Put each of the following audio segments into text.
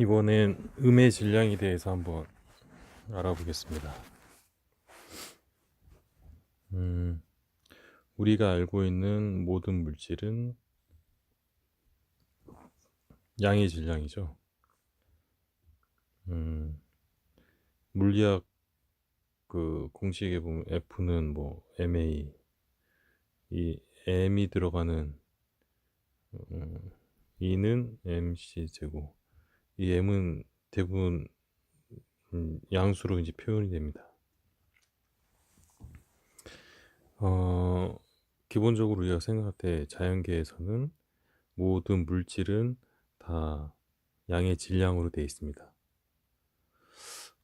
이번엔 음의 질량에 대해서 한번 알아보겠습니다. 음, 우리가 알고 있는 모든 물질은 양의 질량이죠. 물리학 그 공식에 보면 F는 뭐 ma, 이 m이 들어가는 E는 mc 제곱. 이 m은 대부분 양수로 이제 표현이 됩니다. 어, 기본적으로 우리가 생각할 때 자연계에서는 모든 물질은 다 양의 질량으로 되어 있습니다.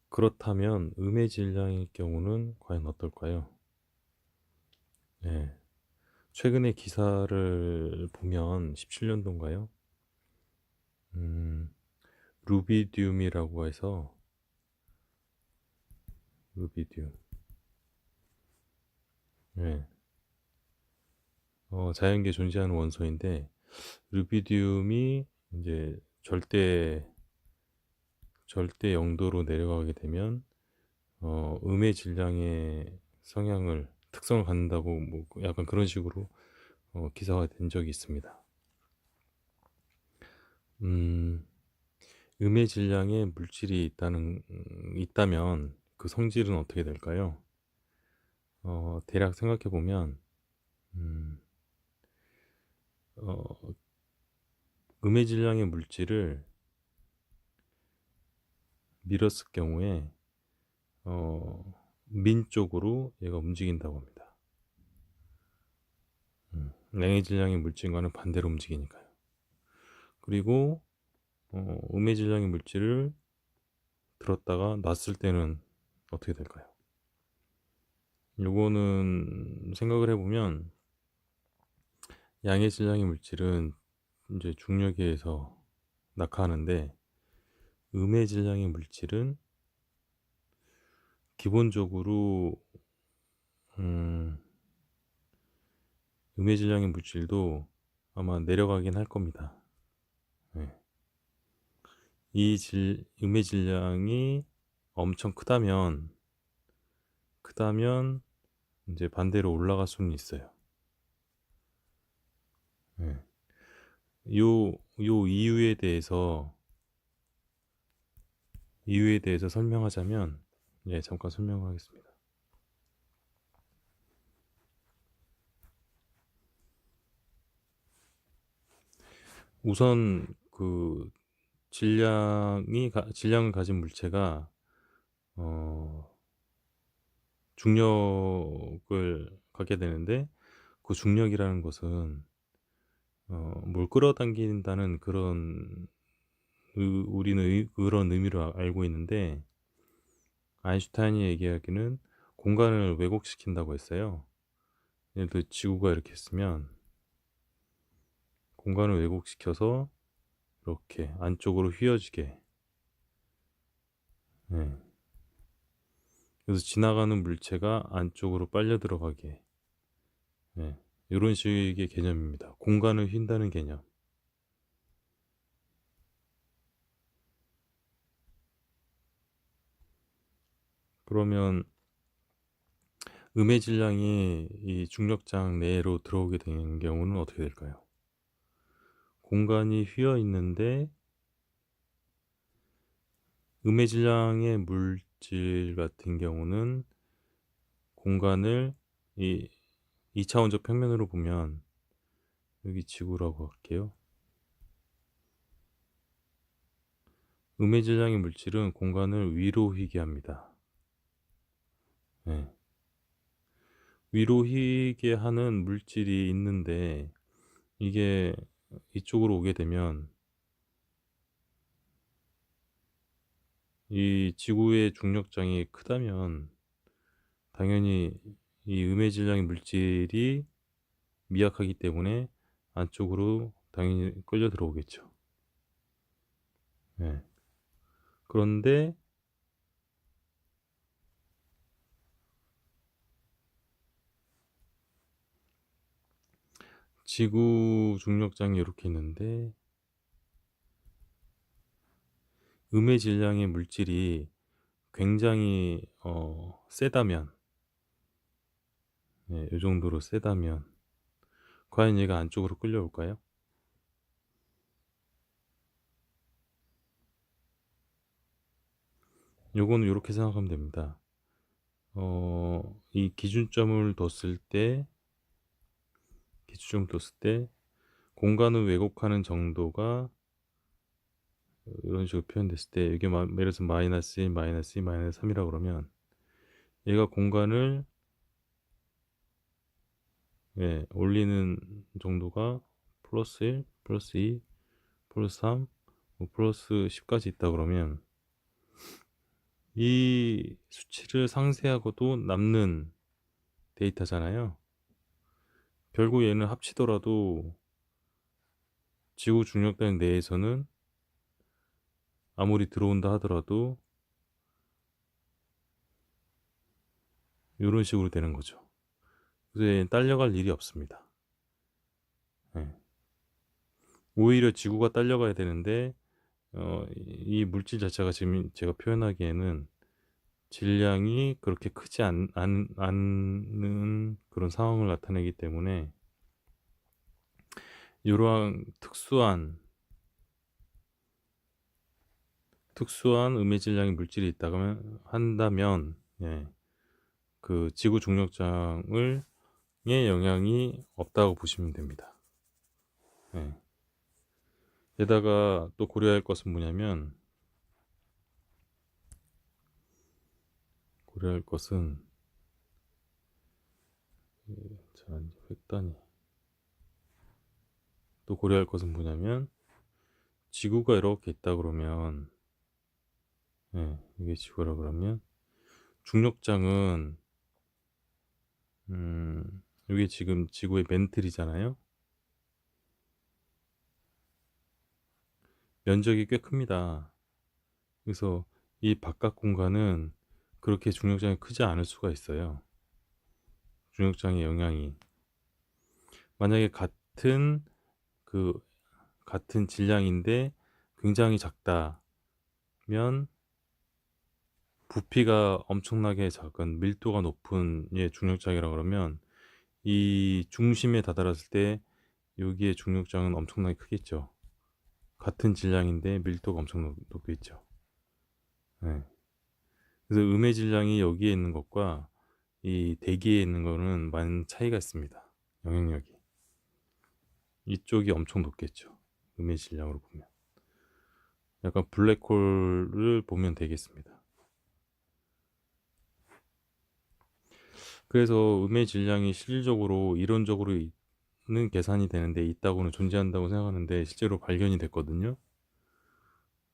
그렇다면 음의 질량일 경우는 과연 어떨까요? 네. 최근에 기사를 보면 17년도인가요? 루비디움이라고 해서 루비디움. 네. 자연계에 존재하는 원소인데 루비디움이 이제 절대 영도로 내려가게 되면 음의 질량의 특성을 갖는다고 뭐 약간 그런 식으로 기사가 된 적이 있습니다. 음, 음의 질량에 물질이 있다면 그 성질은 어떻게 될까요? 대략 생각해 보면 음, 어, 음의 질량의 물질을 밀었을 경우에 민 쪽으로 얘가 움직인다고 합니다. 양의 질량의 물질과는 반대로 움직이니까요. 그리고 음의 질량의 물질을 들었다가 놨을 때는 어떻게 될까요? 요거는 생각을 해보면 양의 질량의 물질은 이제 중력에 의해서 낙하하는데 음의 질량의 물질은 기본적으로 음, 음의 질량의 물질도 아마 내려가긴 할 겁니다. 네. 음의 질량이 엄청 크다면 이제 반대로 올라갈 수는 있어요. 네. 요 이유에 대해서 설명하자면, 예, 잠깐 설명을 하겠습니다. 우선 그 질량을 가진 물체가 어, 중력을 갖게 되는데 그 중력이라는 것은 뭘 끌어당긴다는 우리는 그런 의미로 알고 있는데 아인슈타인이 얘기하기는 공간을 왜곡시킨다고 했어요. 예를 들어 지구가 이렇게 있으면 공간을 왜곡시켜서 이렇게 안쪽으로 휘어지게, 예. 그래서 지나가는 물체가 안쪽으로 빨려 들어가게, 예. 이런 식의 개념입니다. 공간을 휜다는 개념. 그러면 음의 질량이 이 중력장 내로 들어오게 되는 경우는 어떻게 될까요? 공간이 휘어 있는데 음의 질량의 물질 같은 경우는 공간을 이 2차원적 평면으로 보면 여기 지구라고 할게요. 음의 질량의 물질은 공간을 위로 휘게 합니다. 네. 위로 휘게 하는 물질이 있는데 이게 이쪽으로 오게 되면 이 지구의 중력장이 크다면 당연히 이 음의 질량의 물질이 미약하기 때문에 안쪽으로 당연히 끌려 들어오겠죠. 네. 그런데 지구 중력장이 이렇게 있는데 음의 질량의 물질이 굉장히 세다면, 예, 요 정도로 세다면 과연 얘가 안쪽으로 끌려올까요? 요거는 요렇게 생각하면 됩니다. 이 기준점을 뒀을 때 공간을 왜곡하는 정도가 이런 식으로 표현됐을 때, 이게 예를 들어서 마이너스 1, 마이너스 2, 마이너스 3이라고 그러면 얘가 공간을, 예, 올리는 정도가 플러스 1, 플러스 2, 플러스 3, 뭐 플러스 10까지 있다 그러면 이 수치를 상쇄하고도 남는 데이터잖아요. 결국 얘는 합치더라도 지구 중력단 내에서는 아무리 들어온다 하더라도 이런 식으로 되는 거죠. 그래서 얘는 딸려갈 일이 없습니다. 예. 오히려 지구가 딸려가야 되는데 이 물질 자체가 지금 제가 표현하기에는 질량이 그렇게 크지 않는 그런 상황을 나타내기 때문에 이러한 특수한 음의 질량의 물질이 있다고 한다면, 예, 그 지구 중력장을 의 영향이 없다고 보시면 됩니다. 예. 게다가 또 고려할 것은 뭐냐면, 고려할 것은 자, 획단이 또 고려할 것은 뭐냐면, 지구가 이렇게 있다 그러면, 예, 이게 지구라 그러면 중력장은 이게 지금 지구의 멘틀이잖아요. 면적이 꽤 큽니다. 그래서 이 바깥 공간은 그렇게 중력장이 크지 않을 수가 있어요. 중력장의 영향이 만약에 그 같은 질량인데 굉장히 작다면, 부피가 엄청나게 작은 밀도가 높은 중력장이라 그러면 이 중심에 다다랐을 때 여기에 중력장은 엄청나게 크겠죠. 같은 질량인데 밀도가 엄청 높겠죠. 네. 그래서 음의 질량이 여기에 있는 것과 이 대기에 있는 거는 많은 차이가 있습니다. 영향력이 이쪽이 엄청 높겠죠. 음의 질량으로 보면 약간 블랙홀을 보면 되겠습니다. 그래서 음의 질량이 실질적으로 이론적으로 는 계산이 되는데, 있다고는 존재한다고 생각하는데 실제로 발견이 됐거든요.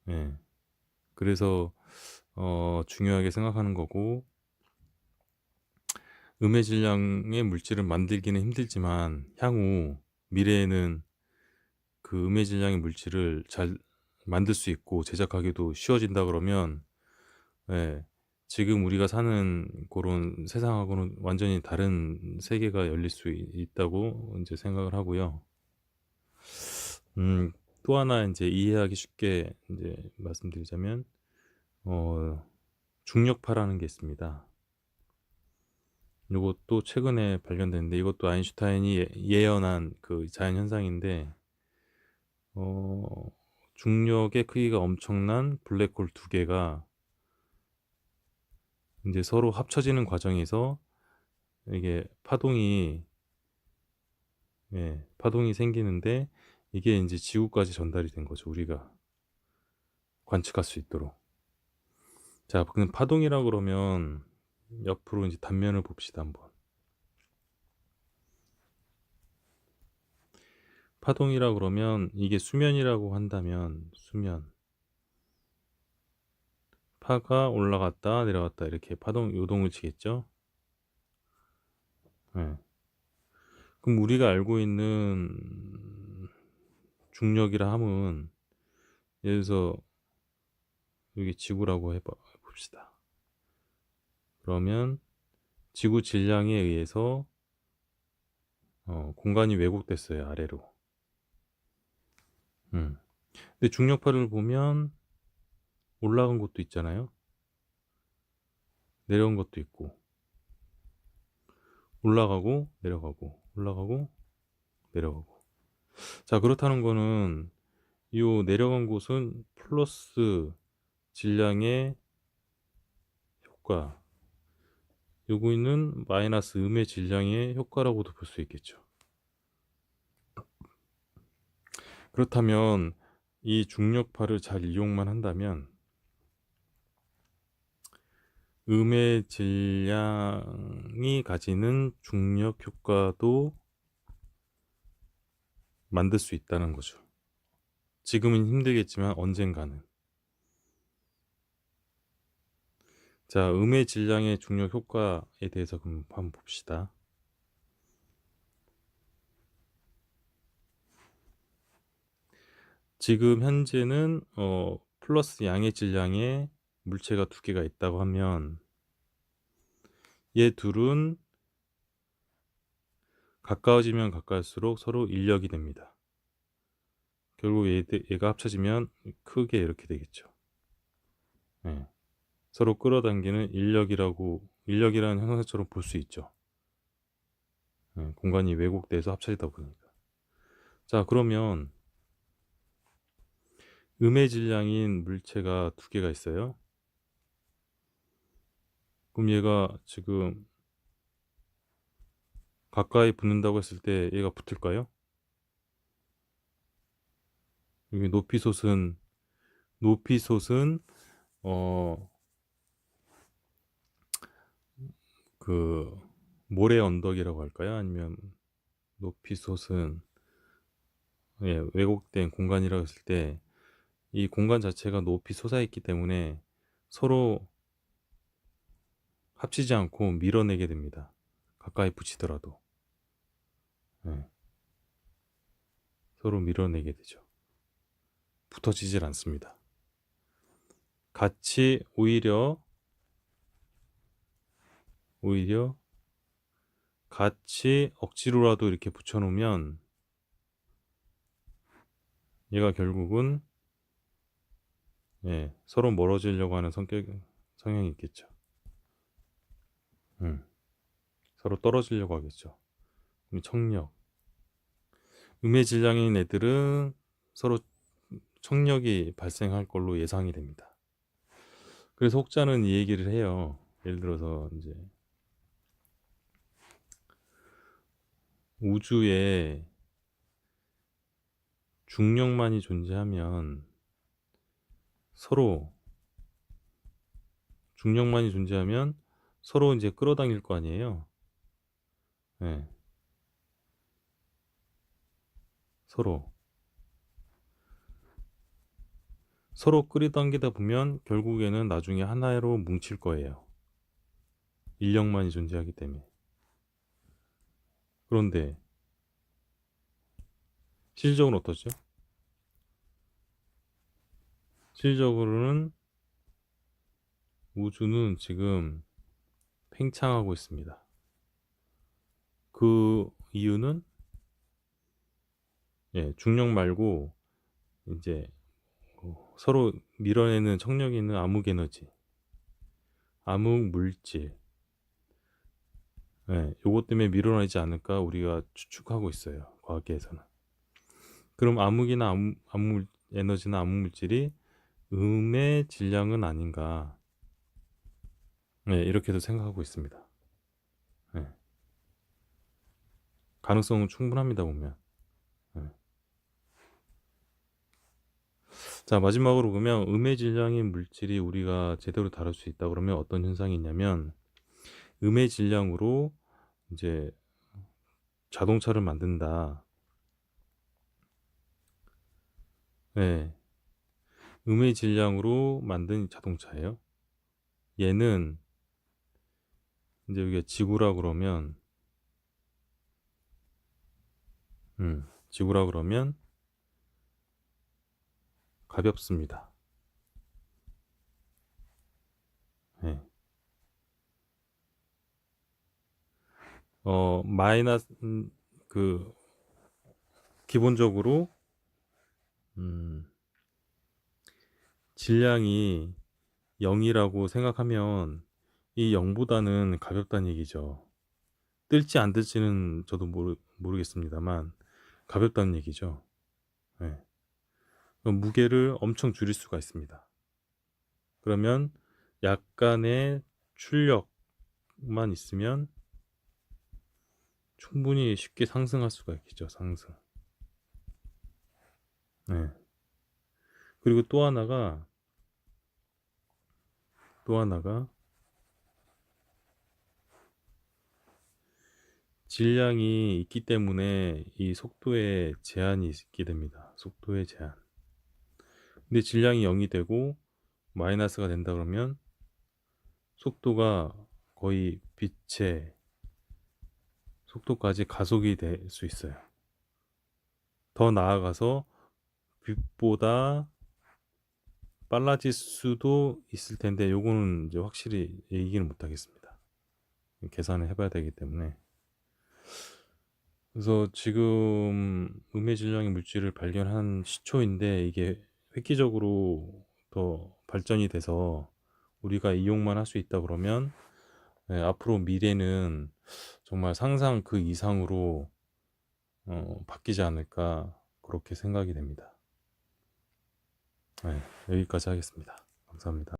예. 그래서 중요하게 생각하는 거고, 음의 질량의 물질을 만들기는 힘들지만 향후 미래에는 그 음의 질량의 물질을 잘 만들 수 있고 제작하기도 쉬워진다 그러면, 예, 지금 우리가 사는 그런 세상하고는 완전히 다른 세계가 열릴 수 있다고 이제 생각을 하고요. 음, 또 하나 이제 이해하기 쉽게 이제 말씀드리자면, 어, 중력파라는 게 있습니다. 이것도 최근에 발견됐는데, 이것도 아인슈타인이 예언한 그 자연 현상인데, 어, 중력의 크기가 엄청난 블랙홀 두 개가 이제 서로 합쳐지는 과정에서 이게 파동이 생기는데, 이게 이제 지구까지 전달이 된 거죠. 우리가 관측할 수 있도록. 자, 그럼 파동이라 그러면 옆으로 이제 단면을 봅시다, 한번. 파동이라 그러면 이게 수면이라고 한다면, 파가 올라갔다 내려갔다 이렇게 파동 요동을 치겠죠. 네. 그럼 우리가 알고 있는 중력이라 함은, 예를 들어서 여기 지구라고 봅시다. 그러면 지구 질량에 의해서 공간이 왜곡됐어요, 아래로. 근데 중력파를 보면 올라간 곳도 있잖아요. 내려온 것도 있고, 올라가고 내려가고 올라가고 내려가고. 자, 그렇다는 거는 요 내려간 곳은 플러스 질량의 효과, 요거는 마이너스 음의 질량의 효과라고도 볼 수 있겠죠. 그렇다면 이 중력파를 잘 이용만 한다면 음의 질량이 가지는 중력 효과도 만들 수 있다는 거죠. 지금은 힘들겠지만 언젠가는. 자, 음의 질량의 중력 효과에 대해서 그럼 한번 봅시다. 지금 현재는 플러스 양의 질량의 물체가 두 개가 있다고 하면 얘 둘은 가까워지면 가까울수록 서로 인력이 됩니다. 결국 얘가 합쳐지면 크게 이렇게 되겠죠. 네. 서로 끌어당기는 인력이라는 형상처럼 볼 수 있죠. 네. 공간이 왜곡돼서 합쳐지다 보니까. 자, 그러면 음의 질량인 물체가 두 개가 있어요. 그럼 얘가 지금 가까이 붙는다고 했을 때 얘가 붙을까요? 여기 높이솟은 그 모래 언덕이라고 할까요? 아니면 높이솟은, 예, 왜곡된 공간이라고 했을 때 이 공간 자체가 높이 솟아있기 때문에 서로 합치지 않고 밀어내게 됩니다. 가까이 붙이더라도. 예, 서로 밀어내게 되죠. 붙어지질 않습니다. 같이 오히려 같이 억지로라도 이렇게 붙여놓으면 얘가 결국은, 예, 서로 멀어지려고 하는 성향이 있겠죠. 서로 떨어지려고 하겠죠. 그럼 청력, 음의 질량인 애들은 서로 청력이 발생할 걸로 예상이 됩니다. 그래서 혹자는 이 얘기를 해요. 예를 들어서 이제 우주에 중력만이 존재하면 서로 이제 끌어당길 거 아니에요. 네. 서로 끌어당기다 보면 결국에는 나중에 하나로 뭉칠 거예요. 인력만이 존재하기 때문에. 그런데 실질적으로 어떠죠? 실질적으로는 우주는 지금 팽창하고 있습니다. 그 이유는, 예, 중력 말고 이제 서로 밀어내는 청력이 있는 암흑 에너지, 암흑 물질, 예, 요것 때문에 밀어내지 않을까 우리가 추측하고 있어요. 과학계에서는. 그럼 암흑 에너지나 암흑 물질이 음의 질량은 아닌가, 네, 이렇게도 생각하고 있습니다. 네. 가능성은 충분합니다, 보면. 네. 자, 마지막으로 그러면 음의 질량인 물질이 우리가 제대로 다룰 수 있다 그러면 어떤 현상이 있냐면, 음의 질량으로 이제 자동차를 만든다. 네. 음의 질량으로 만든 자동차예요. 얘는 이제 여기가 지구라 그러면, 지구라 그러면 가볍습니다. 네. 마이너스, 그 기본적으로 질량이 0이라고 생각하면 이 0보다는 가볍다는 얘기죠. 뜰지 안 뜰지는 저도 모르겠습니다만 가볍다는 얘기죠. 예. 그럼 무게를 엄청 줄일 수가 있습니다. 그러면 약간의 출력만 있으면 충분히 쉽게 상승할 수가 있겠죠. 상승. 네. 그리고 또 하나가 질량이 있기 때문에 이 속도에 제한이 있게 됩니다. 속도의 제한. 근데 질량이 0이 되고 마이너스가 된다 그러면 속도가 거의 빛의 속도까지 가속이 될 수 있어요. 더 나아가서 빛보다 빨라질 수도 있을 텐데 요거는 이제 확실히 얘기는 못 하겠습니다. 계산을 해봐야 되기 때문에. 그래서 지금 음의 질량의 물질을 발견한 시초인데 이게 획기적으로 더 발전이 돼서 우리가 이용만 할 수 있다 그러면 앞으로 미래는 정말 상상 그 이상으로 바뀌지 않을까 그렇게 생각이 됩니다. 여기까지 하겠습니다. 감사합니다.